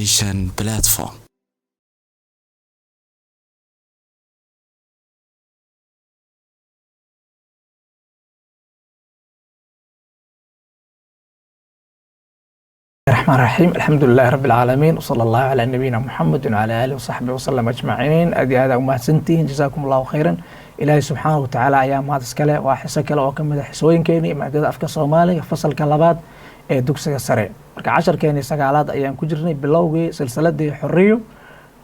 Education Platform. الرحمن الرحيم الحمد لله رب العالمين وصلى الله على نبينا محمد وعلى آله وصحبه وسلم أجمعين أدي هذا وما سنتين جزاكم الله خيرا إلهي سبحانه وتعالى أيام هذا سكلا وحسا كلا وكم حسوين كيني معدد أفكار صومالي فصل كلابات دوكسي السريع مركا 10 كيني سقالات أيام كجرني بلوغي سلسلة دي حريو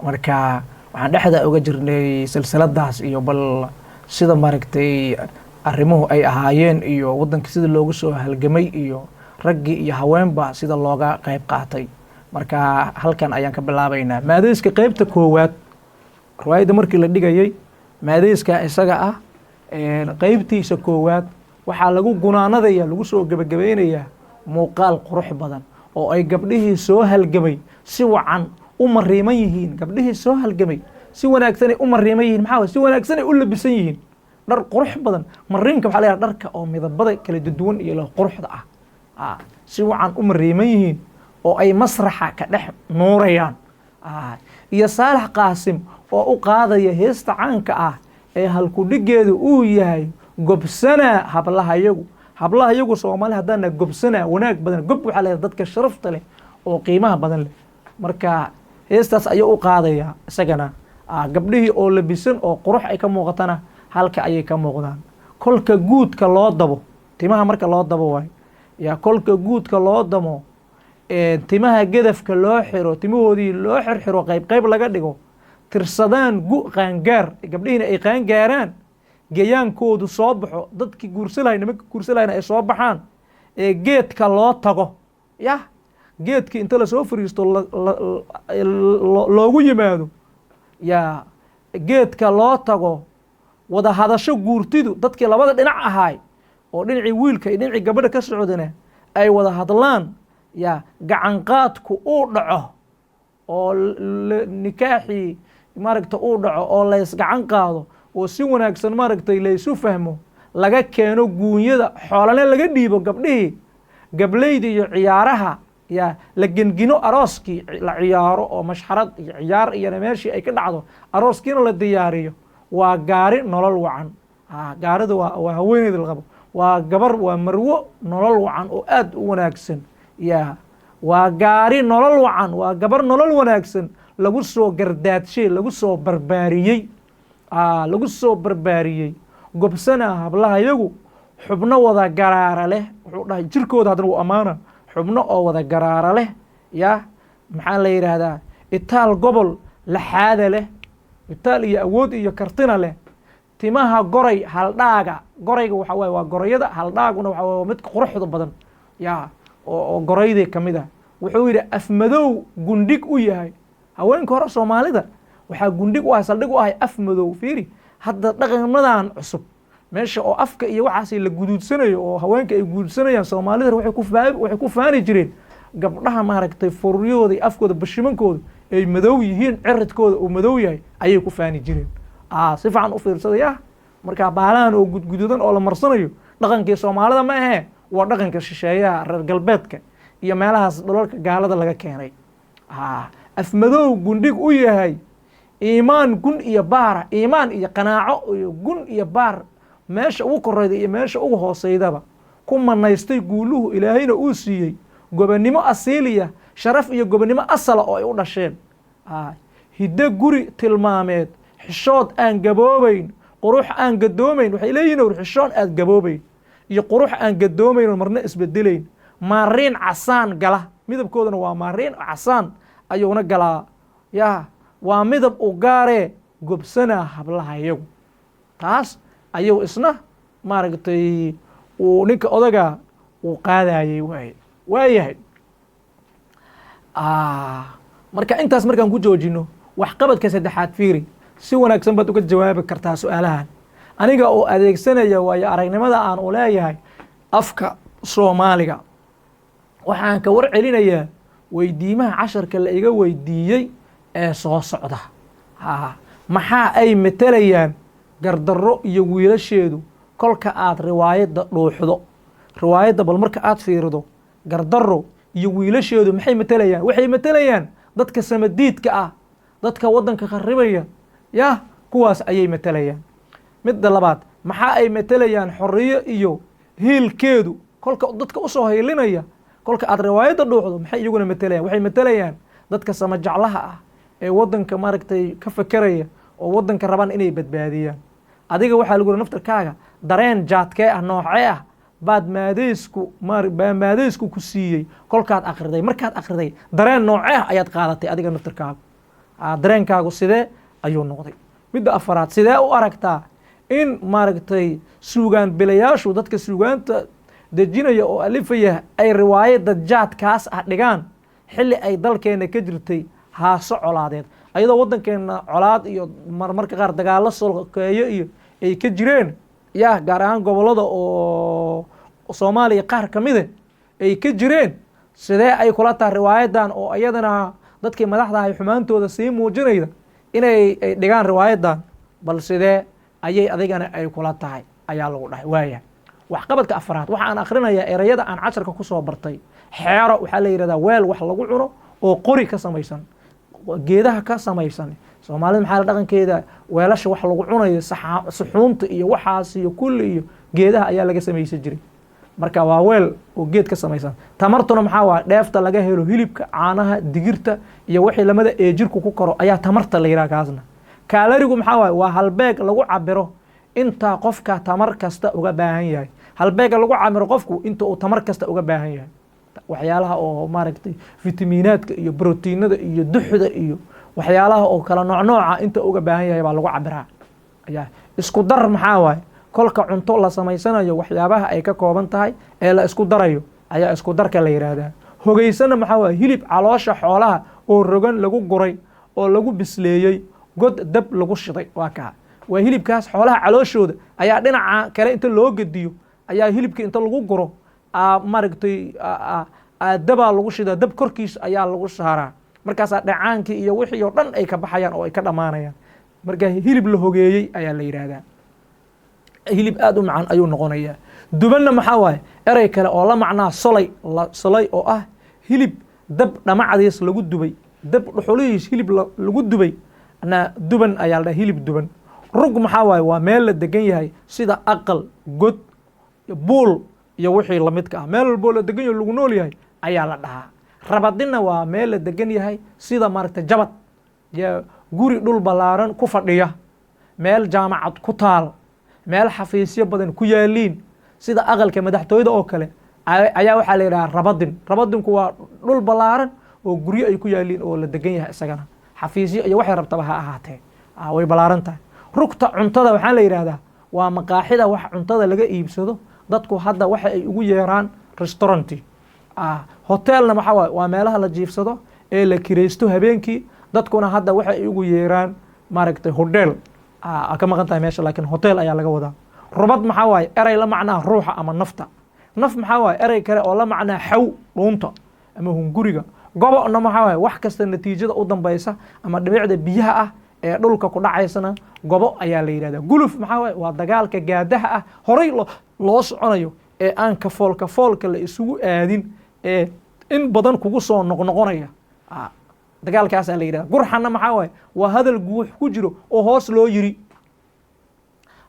مركا waxaan dhexda uga jirnay silsiladaas iyo bal sida maaragtay arrimuhu ay ahaayeen iyo wadanka sida loogu soo halgamay iyo raggi iyo haweenba sida looga qayb qaatay marka halkan ayaan ka bilaabaynaa maadayska qaybta koowaad riwaayada markii la dhigayay maadayska isaga ah qaybtiisa koowaad waxaa lagu gunaanadaya lagu soo gabagabeynaya muuqaal qurux badan oo ay gabdhihii soo halgamay si wacan umariiman yihiin gabdhihii soo halgamay si wanaagsan ay umariiman yihiin maxaa si wanaagsan ay u labisan yihiin dhar qurux badan mariinka waxa la yiraahdaa dharka oo midabada kala duwan iyo quruxda ah si wacan umariiman yihiin oo ay masraxa ka dhex nuurayaan iyo Saalax Qaasim oo u qaadaya heesta caanka ah ee halku dhigeedu uu yahay gobsana hablaha iyagu Soomaali hadana gobsana wanaag badan gob waxa la yiraahdaa dadka sharafta leh oo qiimaha badan leh marka heestaas ayuu u qaadaya isagana gabdhihii oo labisan oo qurux ay ka muuqatana halka ayay ka muuqdaan kolka guudka loo dabo timaha marka loo dabo way ya kolka guudka loo damo timaha gadafka loo xiro timahoodii loo xirxiro qayb laga dhigo tirsadaan qaangaar gabdhihiina ay qaangaaraan gayaankoodu soo baxo dadkii guursalayna ay soo baxaan geedka loo tago ya geedkii inta la soo fariisto loogu yimaado yaa geedka loo tago wada hadasho guurtidu dadkii labada dhinac ahaay oo dhinacii wiilka iyo dhinacii gabadha ka socdana ay wada hadlaan yaa gacan qaadku uu dhaco oo nikaaxii maaragta uu dhaco oo la is gacan qaado oo si wanaagsan maaragtay la isu fahmo laga keeno guunyada xoolana laga dhiibo gabdhihii gablayda iyo ciyaaraha يا لجنجنو أروسكي العيارو أو مشحرات عيار يعني ماشي أي كده عضو أروسكينا للدياريو وجاري نلال وعن جارد وهوين ذي الغبو وجبر ومروق نلال وعن وأد وناكسن يا وجاري نلال وعن وجبر نلال وناكسن لقصو جردات شيء لقصو برباريي لقصو برباريي قبسنا هبلها يجو حبنا وذا جرار له وده جركو هذا أمانة xubno oo wada garaara leh ya maxaa la yiraahdaa itaal gobol laxaada leh itaal iyo awood iyo kartina leh timaha goray haldhaaga gorayga waxa way waa gorayada haldhaaguna waxa waa mid quruxda badan ya oo gorayde kamida wuxuu yiri afmadow gundig u yahay haweenka hore Soomaalida waxa gundig u ah saldhig u ah afmadow fiiri hadda dhaqamadan cusub meesha oo afka iyo waxaas la guduudsanayo oo haweenka ay guudsanayaan Soomaalida waxay ku faani jireen gabdhaha maaragtay furiyooda afkooda bashimankooda ay madow yihiin ciridkooda oo madow yahay ayay ku faani jireen si fiican u fiirsadaya marka baalaan oo gudgududan oo la marsanayo dhaqankii Soomaalida ma aha waa dhaqanka shisheeyaha reer galbeedka iyo meelahaas dhulalka gaalada laga keenay af madow gundig u yahay iimaan gun iyo baara iimaan iyo qanaaco iyo gun iyo baar meesha ugu korayda iyo meesha ugu hooseydaba ku manaystay guuluhu ilaahayna uu siiyey gobonimo asiiliya sharaf iyo gobonimo asala oo ay u dhasheen hidde guri tilmaameed xishood aan gaboobayn qurux aan gadoomayn waxay leeyihiin xishood aad gaboobayn iyo qurux aan gadoomayn marna isbedelayn maariin casaan gala midabkooduna waa maariin casaan ayuuna galaa ya waa midab u gaaree gobsana hablaha iyagu taas ayuu isna maaragtay uu ninka odaga uu qaadayay waayahay marka intaas markaan ku joojino wax qabadka saddexaad fiiri si wanaagsan baad uga jawaabi kartaa su'aalahan aniga oo adeegsanaya waayo aragnimada aan u leeyahay afka Soomaaliga waxaan ka war celinayaa weydiimaha casharka la iga weydiiyey ee soo socda maxaa ay matalayaan gardarro iyo wiilasheedu kolka aad riwaayadda dhuuxdo riwaayadda bal marka aad fiirido gardarro iyo wiilasheedu maxay matalayaan waxay matalayaan dadka samadiidka ah, dadka waddanka kharibaya yah kuwaas ayay matalayaan. midda labaad maxaa ay matalayaan xorriyo iyo hiilkeedu kolka dadka usoo haylinaya, kolka aad riwaayadda dhuuxdo maxay iyaguna matalayaan? waxay matalayaan dadka samajaclaha ah ee waddanka maaragtay ka fakeraya oo waddanka rabaan inay badbaadiyaan. adiga waxaa lagu yidhi naftarkaaga dareen jaadkee ah, noocee ah baad maadeysku ku siiyey kolkaad akhriday, markaad akhriday dareen noocee ah ayaad qaadatay adiga naftarkaagu, dareenkaagu sidee ayuu noqday. midda afaraad, sidee u aragtaa in maaragtay suugaan bilayaashu dadka suugaanta dejinaya oo alifaya ay riwaayadda jaadkaas ah dhigaan xilli ay dalkeena ka jirtay haaso colaadeed, ayadoo waddankeena colaad iyo marmarka qaar dagaallo sokeeyo iyo ay ka jireen yah, gaar ahaan gobollada oo Soomaaliya qaar ka mida ay ka jireen. sidee ay kula tahay riwaayaddan oo iyadana dadkii madaxda ahay xumaantooda sii muujinayda inay dhigaan riwaayaddan, bal sidee ayay adigana ay kula tahay ayaa lagu dhahay. waaya waxqabadka afraad, waxaan akhrinayaa erayada aan casharka ku soo bartay. xeero waxaa la yidhahdaa weel wax lagu cuno oo qori ka samaysan, geedaha ka samaysan. soomaalida maxaa la dhaqankeeda weelasha wax lagu cunayo suxuunta iyo waxaas iyo kulli iyo geedaha ayaa laga samaysan jiray. marka waa weel oo geed ka samaysan. tamartuna maxaa waay? dheefta laga helo hilibka, caanaha, digirta iyo wixii lamada ee jirku ku koro ayaa tamarta la yidhaha kaasna. kaalarigu maxaa waay? waa halbeeg lagu cabiro intaa qofka tamar kasta uga baahan yahay. halbeega lagu cabiro qofku inta uu tamar kasta uga baahan yahay. waxyaalaha oo maaragtay fitamiinaadka iyo brotiinada iyo duxda iyo waxyaalaha oo kala nooca inta uga baahan yahay baa lagu cabiraa. ayaa isku dar maxaa waay? kolka cunto la samaysanayo waxyaabaha ay ka kooban tahay ee la isku darayo ayaa isku darka la yidhaahdaa. hogaysana maxaa waay? hilib caloosha xoolaha oo rogan lagu guray oo lagu bisleeyey, god dab lagu shiday. waa hilibkaas xoolaha calooshooda ayaa dhinaca kale inta loo gediyo ayaa hilibka inta lagu guro maaragtay dabaa lagu shidaa, dab korkiisa ayaa lagu saaraa. markaasaa dhacaankii iyo wixii oo dhan ay ka baxayaan oo ay ka dhammaanayaan. marka hilib la hogeeyey ayaa la yidhaahdaa. hilib aad u macaan ayuu noqonayaa. dubanna maxaa waaye? erey kale oo la macnaa solay oo ah hilib dab dhamacdiis lagu dubay, dab dhuxulihiis hilib lagu dubay na duban ayaa la dhaha, hilib duban. rug maxaa waaye? waa meel la degan yahay sida aqal, god, buul iyo wixii lamidka ah. meel walboo la degan yahay lagu nool yahay ayaa la dhahaa. rabadina waa meel la degan yahay sida maaragtay jabad, guri dhul ballaaran ku fadhiya, meel jaamacad ku taal, meel xafiisyo badan ku yaaliin sida aqalka madaxtooyada oo kale ayaa waxaa la yidhahaa rabadin. rabadinku waa dhul ballaaran oo guryo ay ku yaaliin oo la degan yahay, isagana xafiisyo iyo waxay rabtaba ha ahaatee way ballaaran tahay. rugta cuntada waxaa la yidhaahdaa waa maqaaxida wax cuntada laga iibsado. dadku hadda waxa ay ugu yeeraan restauranti. hotelna maxaa waaye? waa meelaha la jiifsado ee la kiraysto habeenkii. dadkuna hadda waxa ay ugu yeeraan maaragtay hodheel ka maqan tahay meesha, laakiin hotel ayaa laga wadaa. rubad maxaa waaye? erey la macnaa ruuxa ama nafta. naf maxaa waaye? erey kale oo la macnaa xaw, dhuunta ama hunguriga. gobona maxaa waaye? wax kasta natiijada u dambaysa ama dhibicda biyaha ah ee dhulka ku dhacaysana gobo ayaa la yidhahdaa. guluf maxaa waaye? waa dagaalka gaadaha ah horay loo soconayo ee aan kafoolka la isugu aadin ee in badan kugu soo noqnoqonaya, dagaalkaasaa la yidhahda. gurxanna maxaa waaye? waa hadal guux ku jiro oo hoos loo yiri.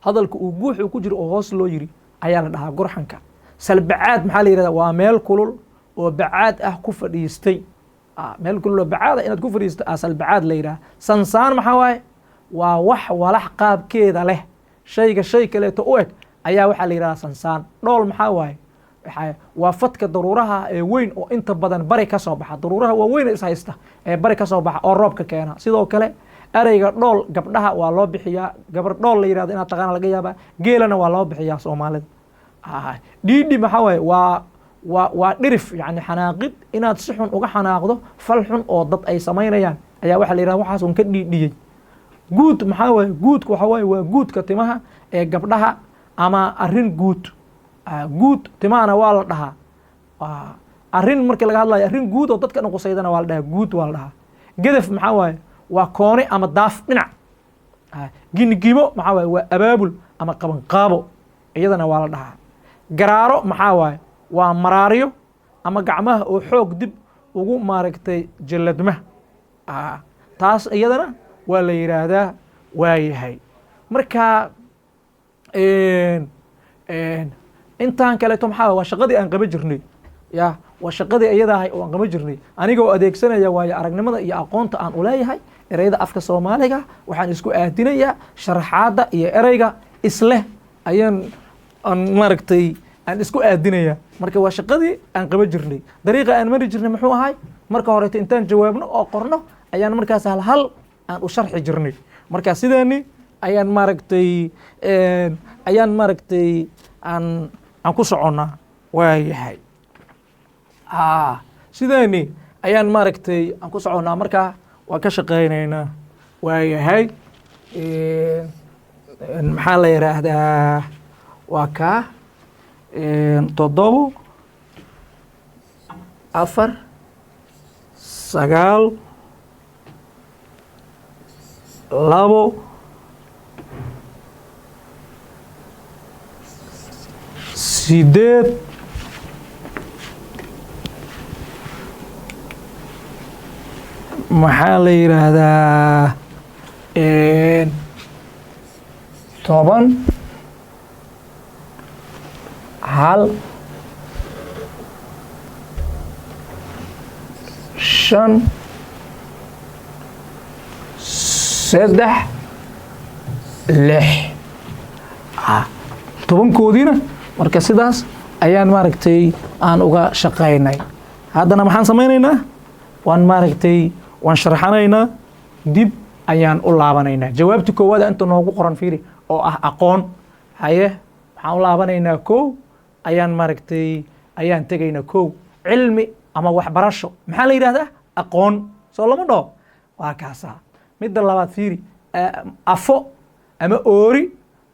hadalka uu guuxu ku jiro oo hoos loo yiri ayaa la dhahaa gurxanka. salbacaad maxaa la yidhahda? waa meel kulul oo bacaad ah ku fadhiistay. meel kulul oo bacaad ah inaad ku fadhiisto salbacaad la yidhaha. sansaan maxaa waaye? waa wax walax qaabkeeda leh, shayga shay kaleeto u eg ayaa waxaa la yidhahdaa sansaan. dhool maxaa waaye? waa fadka daruuraha ee weyn oo inta badan bari ka soo baxa. daruuraha waa weyn is haysta ee bari ka soo baxa oo roobka keena. sidoo kale ereyga dhool gabdhaha waa loo bixiyaa. gabar dhool la yidhahdo inaad taqaana laga yaabaa. geelana waa loo bixiyaa soomaalida. dhiidhi maxaa waaye? waa dhirif, yani xanaaqid, inaad si xun uga xanaaqdo fal xun oo dad ay samaynayaan ayaa waxaa la yidhahda waxaas un ka dhiidhiyey. guud maxaa waaye? guudka waxaa waaye waa guudka timaha ee gabdhaha ama arrin guud. guud timahana waa la dhahaa. arrin markii laga hadlayo arrin guud oo dadka dhan qusaydana waa la dhahaa guud waa la dhahaa. gedef maxaa waaye? waa kooni ama daaf dhinac. ginigimo maxaa waaye? waa abaabul ama qabanqaabo, iyadana waa la dhahaa. garaaro maxaa waaye? waa maraaryo ama gacmaha oo xoog dib ugu maaragtay jalladma. taas iyadana waa la yidhaahdaa waayahay. marka intaan kaleeto maxaa waa shaqadii aan qaban jirnay ya waa shaqadii iyadahay oo aan qaban jirnay aniga oo adeegsanaya waayo aragnimada iyo aqoonta aan u leeyahay ereyada afka Soomaaliga waxaan isku aadinayaa sharaxaada iyo ereyga isleh ayaan maaragtay aan isku aadinaya. marka waa shaqadii aan qaban jirnay. dariiqa aan mari jirnay muxuu ahay marka hore intaan jawaabno oo qorno ayaan markaas hal aan u sharxi jirnay. marka sidaani ayaan maaragtay aan ku soconnaa waayahay. sidaani ayaan maaragtay aan ku soconnaa marka waa ka shaqaynaynaa waayahay. maxaa la yiraahdaa waa ka 7 4 9 2 8 maxaa la yiraahdaa 10 hal 5 6 6 tobankoodiina marka sidaas ayaan maaragtay aan uga shaqaynay. haddana maxaan samaynaynaa waan maaragtay waan sharxanaynaa dib ayaan u laabanaynaa. jawaabta koowaad inta noogu qoran fiiri oo ah aqoon haye waxaan u laabanaynaa kow ayaan maaragtay ayaan tegaynaa kow cilmi ama waxbarasho maxaa la yidhahdaa aqoon soo lama dhaho waa kaasaa. midda labaad fiiri afo ama oori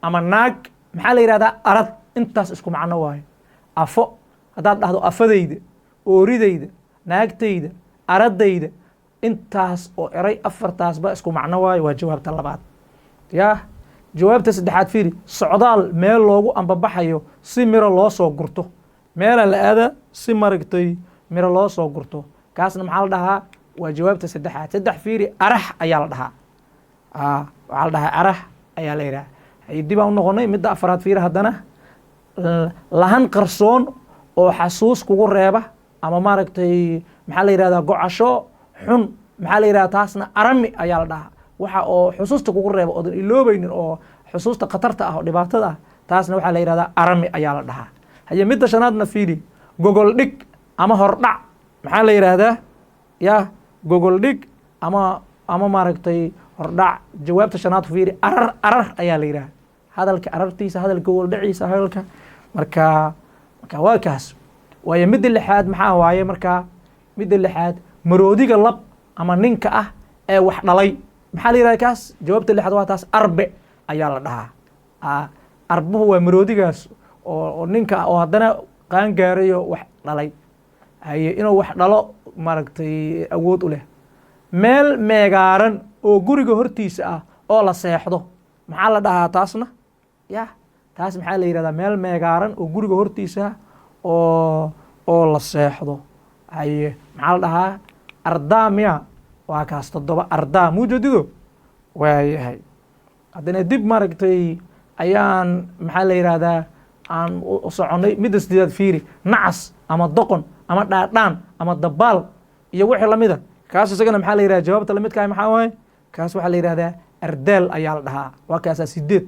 ama naag maxaa la yidhahdaa arad intaas isku macno waayo. afo haddaad dhahdo afadayda ooridayda naagtayda aradayda intaas oo eray afartaasba isku macno waayo waa jawaabta labaad. yaa jawaabta saddexaad fiiri socdaal meel loogu ambabaxayo si miro loo soo gurto meela la aada si maaragtay miro loo soo gurto kaasna maxaa la dhahaa waa jawaabta saddexaad. saddex fiiri arax ayaa la dhahaa waxaa la dhahaa arax ayaa la yidhaha. dib aan u noqonay midda afaraad fiiri haddana lahan qarsoon oo xasuus kugu reeba ama maaragtay maxaa la yidhahdaa gocasho xun maxaa la yidhahdaa taasna arami ayaa la dhahaa. waxa oo xusuusta kugu reeba oodan iloobaynin oo xusuusta khatarta ah oo dhibaatada ah taasna waxaa la yidhahdaa arami ayaa la dhahaa. haye midda shanaadna fiiri gogol dhig ama hordhac maxaa la yidhaahdaa yaa gogol dhig ama maaragtay hordhac. jawaabta shanaad fiiri arar ayaa la yidhaha hadalka arartiisa hadalka gogol dhaciisa hadalka marka waa kaas waaye. midda lixaad maxaa waaye marka midda lixaad maroodiga lab ama ninka ah ee wax dhalay maxaa la yidhahda kaas jawaabta lixaad waa taas arbe ayaa la dhahaa. arbuhu waa maroodigaas oo ninka oo haddana qaan gaarayo wax dhalay haye inuu wax dhalo maaragtay awood u leh. meel meegaaran oo guriga hortiisa ah oo la seexdo maxaa la dhahaa taasna ya taas maxaa la yidhahdaa meel meegaaran oo guriga hortiisa ah oo la seexdo haye maxaa la dhahaa ardaa miya waa kaas 7 ardaa muujadido waayahay. haddana dib maaragtay ayaan maxaa la yidhahdaa aan u soconay. midda sideedaad fiiri nacas ama doqon ama dhaadhaan ama dabaal iyo wixii lamida kaas isagana maxaa la yidhahdaa jawaabta lamidkaah maxaa waaye kaas waxaa la yidhahdaa ardaal ayaa la dhahaa waa kaasaa 8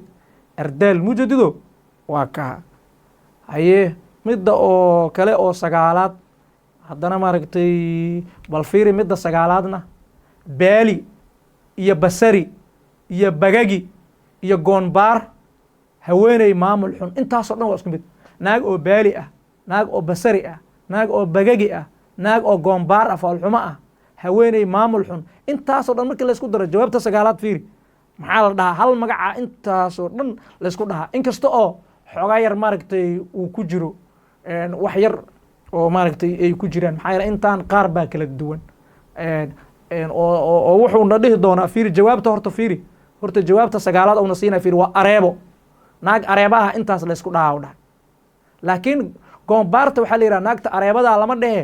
ardaal muujadido waa kaa. haye midda oo kale oo 9aad haddana maaragtay bal fiiri midda 9aadna baali iyo basari iyo bagagi iyo goonbaar haweeney maamul xun intaasoo dhan waa isku mid. naag oo baali ah naag oo basari ah naag oo bagagi ah naag oo goonbaar ah foolxumo ah haweeney maamul xun intaasoo dhan markii laysku daro jawaabta 9aad fiiri maxaa la dhahaa hal magaca intaasoo dhan laysku dhahaa inkasta oo xoogaa yar maaragtay uu ku jiro wax yar oo maaragtay ay ku jiraan maxaa yeele intaan qaar baa kala duwan oo wuxuuna dhihi doonaa fiiri jawaabta horta jawaabta 9aad uuna siinaya fiiri waa areebo naag areeba ah intaas laysku dhahaa u dhaha. laakiin goombaarta waxaa la yidhaha naagta areebadaa lama dhehe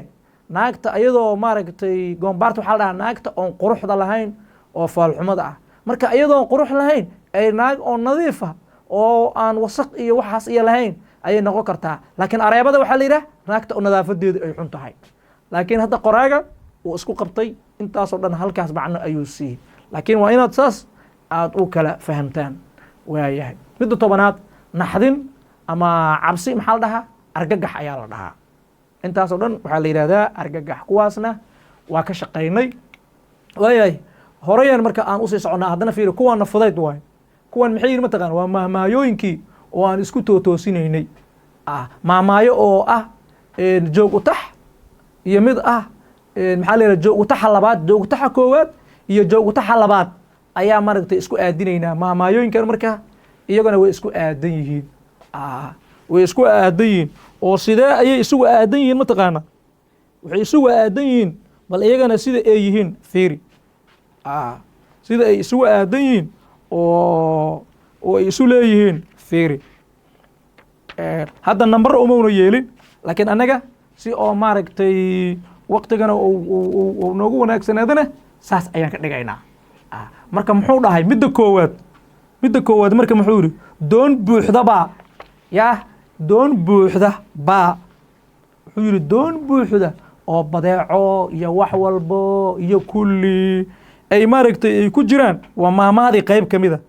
naagta iyadoo maaragtay goombaarta waxaa la dhahaa naagta oon quruxda lahayn oo faalxumada ah. marka iyadoon qurux lahayn ay naag oo nadiif ah oo aan wasaq iyo waxaas iyo lahayn ayay noqon kartaa. laakiin areebada waxaa la yidhaha naagta oo nadaafadeedu ay xun tahay. laakiin hadda qoraaga uu isku qabtay intaasoo dhan halkaas macno ayuu siiyey. laakiin waa inaad saas aad u kala fahamtaan. waayahay midda tobanaad, naxdin ama cabsi maxaa la dhahaa? argagax ayaa la dhahaa. intaasoo dhan waxaa la yidhahdaa argagax. kuwaasna waa ka shaqaynay. waayahay horeyaan marka aan usii soconnaa. haddana fiiri kuwaanna fudayd waayo. kuwan maxay yihin mataqaan? waa mahmaayooyinkii oo aan isku toosinaynay. mahmaayo oo ah joog utax iyo mid ah maxaa la yidhaha joog utaxa labaad, joog utaxa koowaad iyo joog utaxa labaad ayaa maaragtay isku aadinaynaa. mahmaayooyinkan marka iyagana way isku aadan yihiin. way isku aadan yihiin. oo sidee ayay isugu aadan yihiin mataqaana? waxay isugu aadan yihiin bal iyagana sida ay yihiin fiiri. sida ay isugu aadan yihiin oo ay isu leeyihiin fiiri. hadda nambar umawna yeelin, laakiin annaga si oo maaragtay waqtigana uu noogu wanaagsanaadana saas ayaan ka dhigaynaa. marka muxuu dhahay midda koowaad marka muxuu yidhi doon buuxda baa doon buuxda baa wuxuu yidhi doon buuxda oo badeeco iyo wax walbo iyo kulli ay maaragtay ay ku jiraan. waa maamaadii qayb ka mida.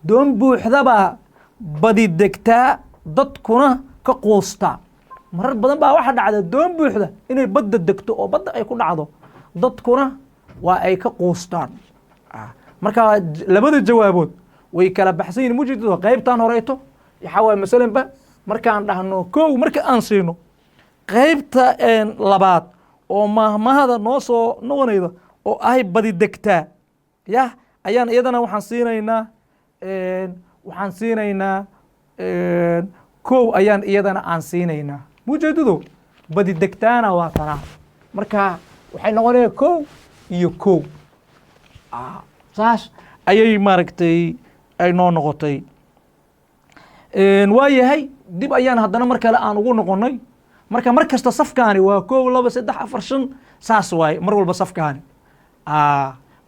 doon buuxda baa badi degtaa dadkuna ka quustaa. marar badan baa waxa dhacda doon buuxda inay badda degto oo badda ay ku dhacdo, dadkuna waa ay ka quustaan. marka labada jawaabood way kala baxsan yihin mujeedado. qaybtaan horeyto waxaa waay masalanba markaan dhahno kow marka aan siino qaybta labaad oo mahmahada noo soo noqonayda oo ahay badi degtaa ayaan iyadana waxaan siinaynaa kow ayaan iyadana aan siinaynaa. mujeedado badi degtaana waa tanaa. marka waxay noqonaya kow iyo kow. saas ayay maaragtay ay noo noqotay. waa yahay dib ayaan haddana mar kale aan ugu noqonnay. marka mar kasta safkaani waa kow laba saddex afar shan saas waaye mar walba safkaani.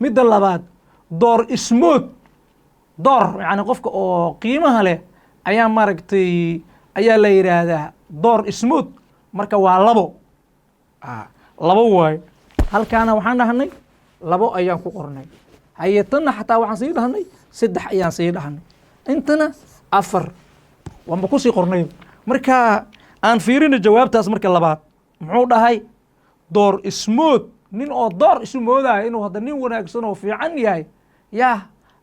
midda labaad door ismood, door yani qofka oo qiimaha leh ayaa maaragtay ayaa la yidhaahdaa door ismood. marka waa labo waaye. halkaana waxaan dhahnay labo ayaan ku qornay. hayetanna xataa waxaan sii dhahnay saddex ayaan sii dhahnay. intana afar waanba kusii qornay. marka aan fiirina jawaabtaas marka labaad muxuu dhahay? door ismood. nin oo door isu moodaya inuu hadda nin wanaagsan oo fiican yahay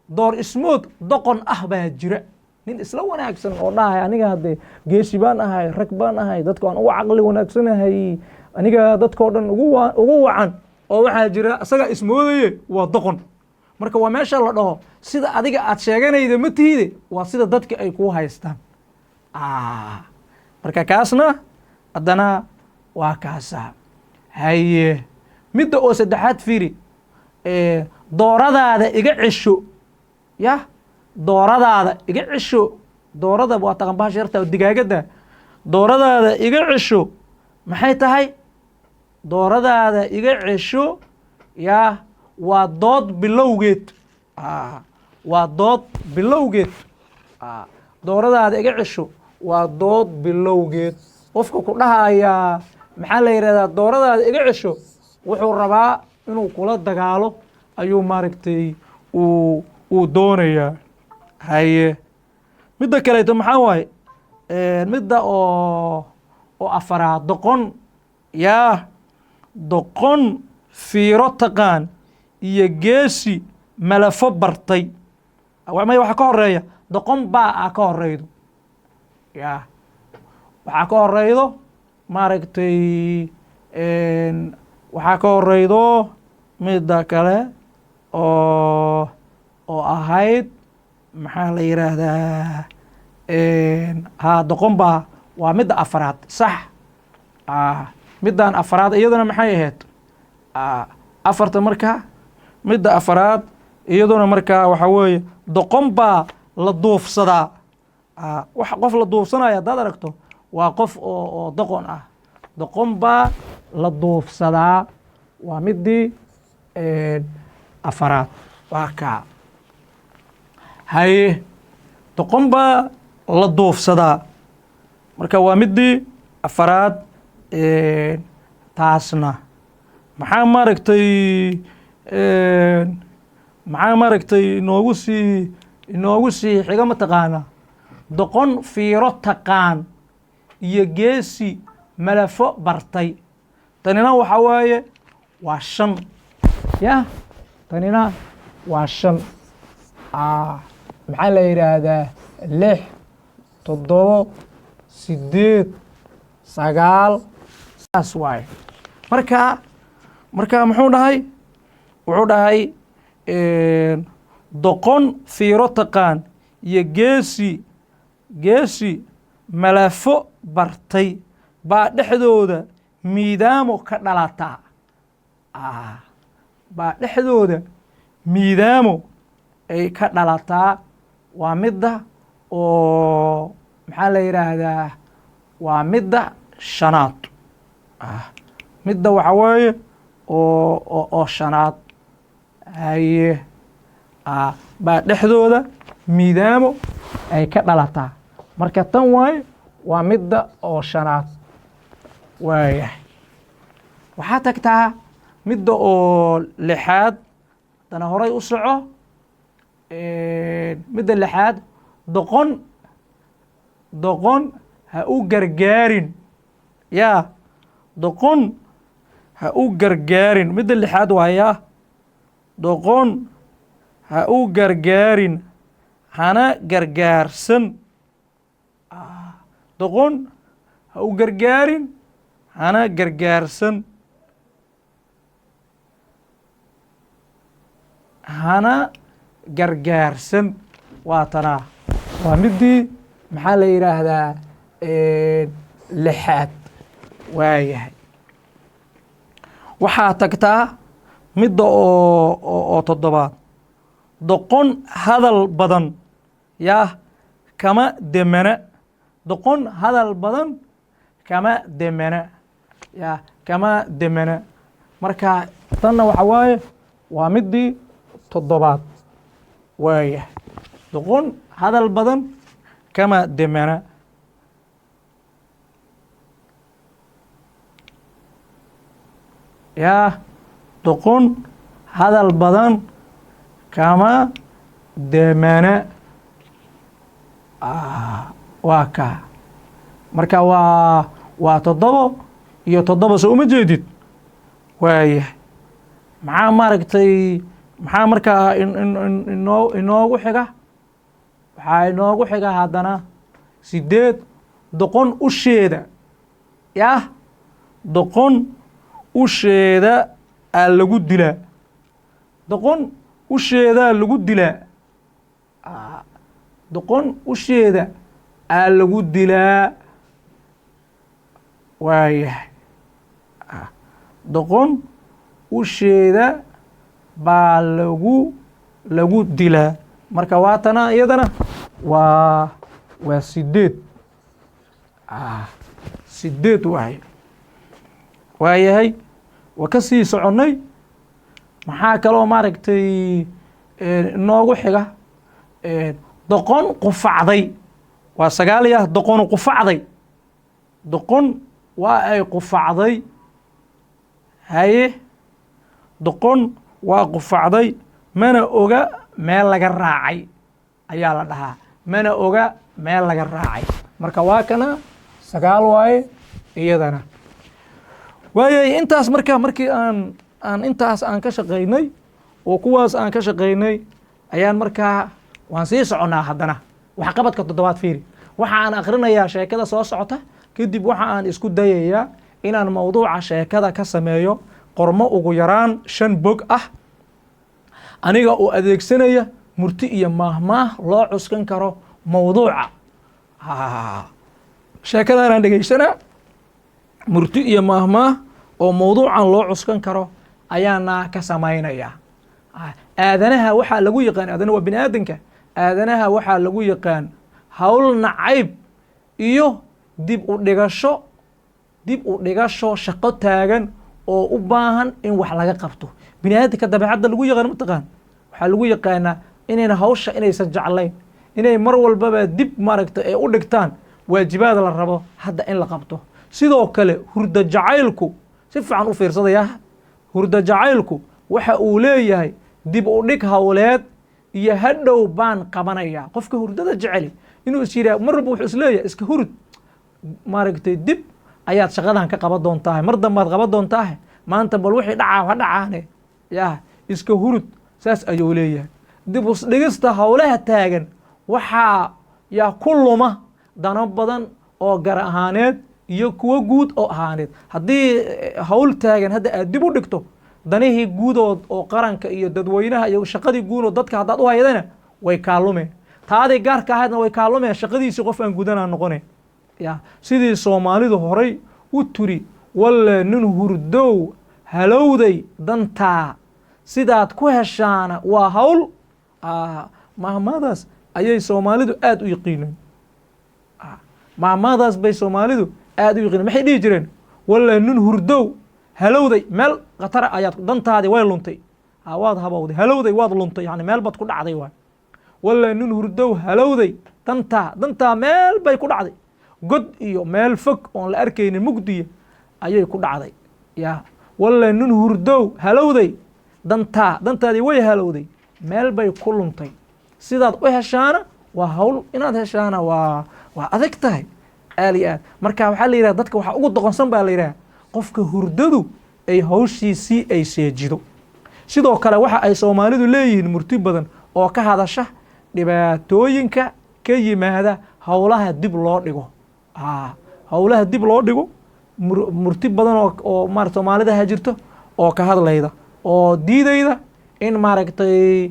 door ismood doqon ah baa jira. nin isla wanaagsan oo dhahay aniga haddee geesi baan ahay, rag baan ahay, dadka aan ugu caqli wanaagsanahay, aniga dadkao dhan ugu wacan oo waxaa jira isaga ismoodaye waa doqon. marka waa meesha la dhaho sida adiga aad sheeganayda ma tihide, waa sida dadka ay kuu haystaan. marka kaasna haddana waa kaasa. haye midda oo saddexaad fiiri, dooradaada iga cesho. dooradaada iga cesho. doorada waa taqan bahasha yarta digaagada. dooradaada iga cesho maxay tahay? dooradaada iga cesho waa dood bilowgeed. waa dood bilowgeed. dooradaada iga cesho waa dood bilowgeed. qofka ku dhahayaa maxaa la yidhahdaa dooradaada iga cesho wuxuu rabaa inuu kula dagaalo ayuu maaragtay uu doonayaa. haye midda kaleeto maxaa waaye? midda oo afaraad doqon. doqon fiiro taqaan iyo geesi malafo bartay. waxa ka horeeya doqon baa ka horeydo. waxaa ka horeydo maaragtay waxaa ka horeydo midda kale oo ahayd maxaa la yidhaahdaa doqon baa waa midda afaraad sax. middan afaraad iyaduna maxay ahayd? afarta marka midda afaraad iyaduna markaa waxaa weeye doqon baa la duufsadaa. wax qof la duufsanaya haddaad aragto waa qof oo doqon ah doqon baa la duufsadaa waa midii afaraad waa kaa haye doqon baa la duufsadaa marka waa midii afaraad taasna maxaa maaragtay inoogu sii xiga mataqaana doqon fiiro taqaan iyo geesi malafo bartay tanina waxa waaye waa 5 ya tanina waa 5 maxaa la yidhaahdaa 6 7 8 9 saas waaye marka muxuu dhahay wuxuu dhahay doqon fiiro taqaan iyo geesi malafo bartay baa dhexdooda miidaamo ka dhalataa baa dhexdooda miidaamo ay ka dhalataa waa midda oo maxaa la yidhaahdaa waa midda 5aad midda waxa weeye oo 5aad haye baa dhexdooda miidaamo ay ka dhalataa marka tan waaye waa midda oo 5aad waayahay waxaa tagtaa midda oo 6aad dana horay u soco midda 6aad doqon ha u gargaarin yaa doqon ha u gargaarin midda 6aad waayaa doqon ha u gargaarin hana gargaarsan doqon ha u gargaarin hana gargaarsan hana gargaarsan waa tanaa waa midii maxaa la yidhaahdaa 6aad waayahay waxaa tagtaa midda oo 7aad doqon hadal badan yaa kama demana doqon hadal badan kama demana yaa kama demana marka tanna waxa waaye waa midii 7aad waayahay doqon hadal badan kama demana yaa doqon hadal badan kama demana waa kaa marka waa 7 iyo 7 soo uma jeedid waayahay maxaa markaa inoogu xiga waxaa inoogu xiga haddana 8 doqon usheeda yah doqon usheeda aa lagu dilaa doqon usheedaa lagu dilaa doqon usheeda aa lagu dilaa waayahay doqon usheeda baa lagu dilaa marka waatana iyadana waa 8 waaye waayahay waa ka sii soconnay maxaa kaloo maaragtay inoogu xiga doqon qufacday waa 9 doqon qufacday doqon waa ay qufacday haye doqon waa qufacday mana oga meel laga raacay ayaa la dhahaa mana oga meel laga raacay marka waa kana 9 waaye iyadana waayay intaas markii aan intaas aan ka shaqaynay oo kuwaas aan ka shaqaynay ayaan markaa waan sii soconnaa haddana waxqabadka 7aad fiiri waxa aan akhrinayaa sheekada soo socota kadib waxa aan isku dayayaa inaan mawduuca sheekada ka sameeyo qormo ugu yaraan 5 bog ah aniga oo adeegsanaya murti iyo maahmaah loo cuskan karo mawduuca sheekadan aan dhegeysanaa murti iyo maahmaah oo mawduucan loo cuskan karo ayaana ka samaynaya aadanaha waxaa lagu yaqaan aadana waa bini aadanka aadanaha waxaa lagu yaqaan hawl nacayb iyo dib u dhigasho dib u dhigasho shaqo taagan oo u baahan in wax laga qabto. bini aadamka dabeecadda lagu yaqaan mataqaan waxaa lagu yaqaanaa inayna hawsha inaysan jeclayn, inay mar walbaba dib maaragtay ay u dhigtaan waajibaad la rabo hadda in la qabto. sidoo kale hurdo jacaylku si fiican u fiirsadaya, hurdo jacaylku waxa uu leeyahay dib u dhig hawleed iyo hadhow baan qabanaya. qofka hurdada jeceli inuu is yidhaah mar walba wuxuu is leeyahay iska hurud maaragtay dib ayaad shaqadan ka qaban doontaa, mar dambaad qaban doontaa, maanta bal wixii dhacaa ha dhacaane yaa iska hurud, saas ayuu leeyahay. dib us dhigista hawlaha taagan waxaa yaa ku luma dano badan oo gar ahaaneed iyo kuwo guud oo ahaaneed. haddii hawl taagan hadda aad dib u dhigto danihii guudood oo qaranka iyo dadweynaha iyo shaqadii guud oo dadka haddaad u haydana way kaalumeen, taadii gaarka ahaydna way kaalumeen, shaqadiisii qof aan gudanaa noqone. ya sidii soomaalidu horay u turi walle nin hurdow halowday dantaa sidaad ku heshaana waa hawl. mahmaadaas ayay soomaalidu aad u yaqiineen, mahmaadaas bay soomaalidu aad u yaqiineen. maxay dhihi jireen? walle nin hurdow halowday meel khatara ayaad dantaadii way luntay, waad habowday, halowday waad luntay, yani meel baad ku dhacday waay. walle nin hurdow halowday dantaa meel bay ku dhacday, god iyo meel fog oon la arkaynin mugdiya ayay ku dhacday. ya walle nin hurdow halowday dantaadii way halowday, meel bay ku luntay, sidaad u heshaana waa hawl, inaad heshaana waa adag tahay aad iyo aad. marka waxaa la yidhaha dadka waxaa ugu doqonsan baa la yidhaha qofka hurdadu ay hawshiisii ay seejido. sidoo kale waxa ay soomaalidu leeyihiin murti badan oo ka hadasha dhibaatooyinka ka yimaada howlaha dib loo dhigo. howlaha dib loo dhigo murti badan oo maarata soomaalida ha jirto oo ka hadlayda oo diidayda in maaragtay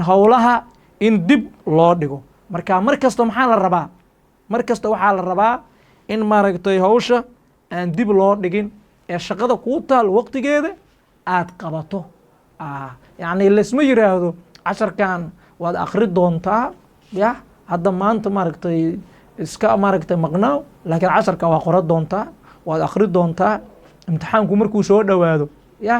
howlaha in dib loo dhigo. marka mar kasta maxaa la rabaa? mar kasta waxaa la rabaa in maaragtay hawsha aan dib loo dhigin ee shaqada kuu taal waqtigeeda aad qabato. yacni laysma yiraahdo casharkan waad akri doontaa ya hadda maanta maaragtay iska maaragtay maqnaaw, laakiin casharka waa qoran doontaa, waad akri doontaa. imtixaanku markuu soo dhowaado ya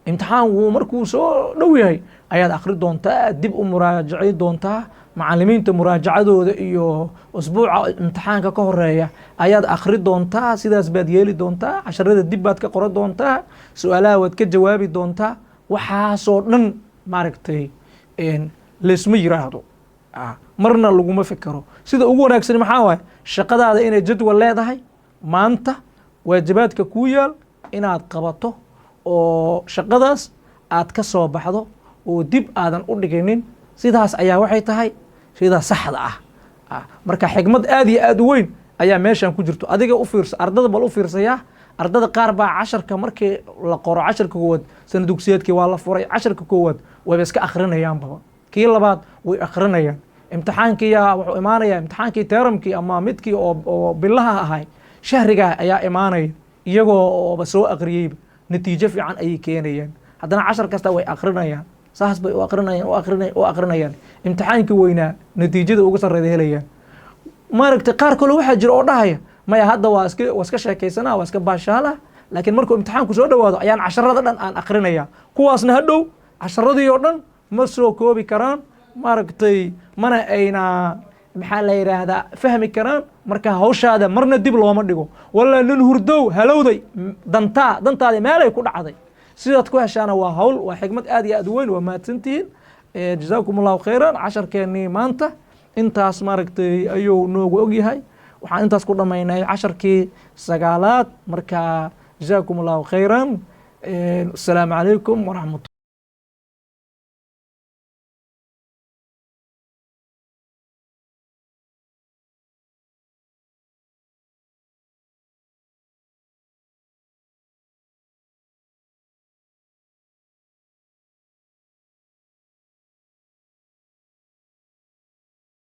imtixaanku markuu soo dhow yahay ayaad akri doontaa, dib u muraajacay doontaa, macalimiinta muraajacadooda iyo usbuuca imtixaanka ka horeeya ayaad akri doontaa, sidaas baad yeeli doontaa, casharada dib baad ka qoran doontaa, su-aalaha waad ka jawaabi doontaa. waxaasoo dhan maaragtay laysma yiraahdo, marna laguma fikero. sida ugu wanaagsan maxaa waaye shaqadaada inay jadwal leedahay, maanta waajibaadka kuu yaal inaad qabato oo shaqadaas aad ka soo baxdo oo dib aadan u dhiginin. sidaas ayaa waxay tahay sida saxda marka xigmad aad iyo aad u weyn ayaa meeshan ku jirto. adiga u fiirsa, ardada bal u fiirsaya. ardada qaar baa casharka markii la qoro casharka koowaad sana dugsiyeedkii waa la furay, casharka koowaad wayba iska akhrinayaanba, kii labaad way akhrinayaan. imtixaankii wuxuu imaanaya imtixaankii teeramkii ama midkii oo bilaha ahay shahriga ayaa imaanaya iyagoo ooba soo akhriyeyba, natiijo fiican ayay keenayaan. haddana cashar kasta way akhrinayaan, saas bay u akrinayaan. imtixaankii weynaa natiijada ugu sarreeda helayaan. maaragtay qaar kale waxaa jira oo dhahaya maya hadda waa iska sheekaysanaa, waa iska baashaalaa, laakiin markuu imtixaanku soo dhowaado ayaan casharada dhan aan akrinaya. kuwaasna hadhow casharadii oo dhan ma soo koobi karaan, maaragtay mana ayna maxaa la yidhaahdaa fahmi karaan. marka hawshaada marna dib looma dhigo. walla nin hurdow halowday dantaadi meelay ku dhacday, sidaad ku heshaana waa hawl, waa xigmad aad iyo aad u weyn. waa mahadsantihiin, jazaakum allahu khayran. casharkeennii maanta intaas maaragtay ayuu noogu ogyahay. waxaan intaas ku dhammaynay casharkii 9aad. marka jazaakum allahu khayran. asalaamu calaykum waraxmat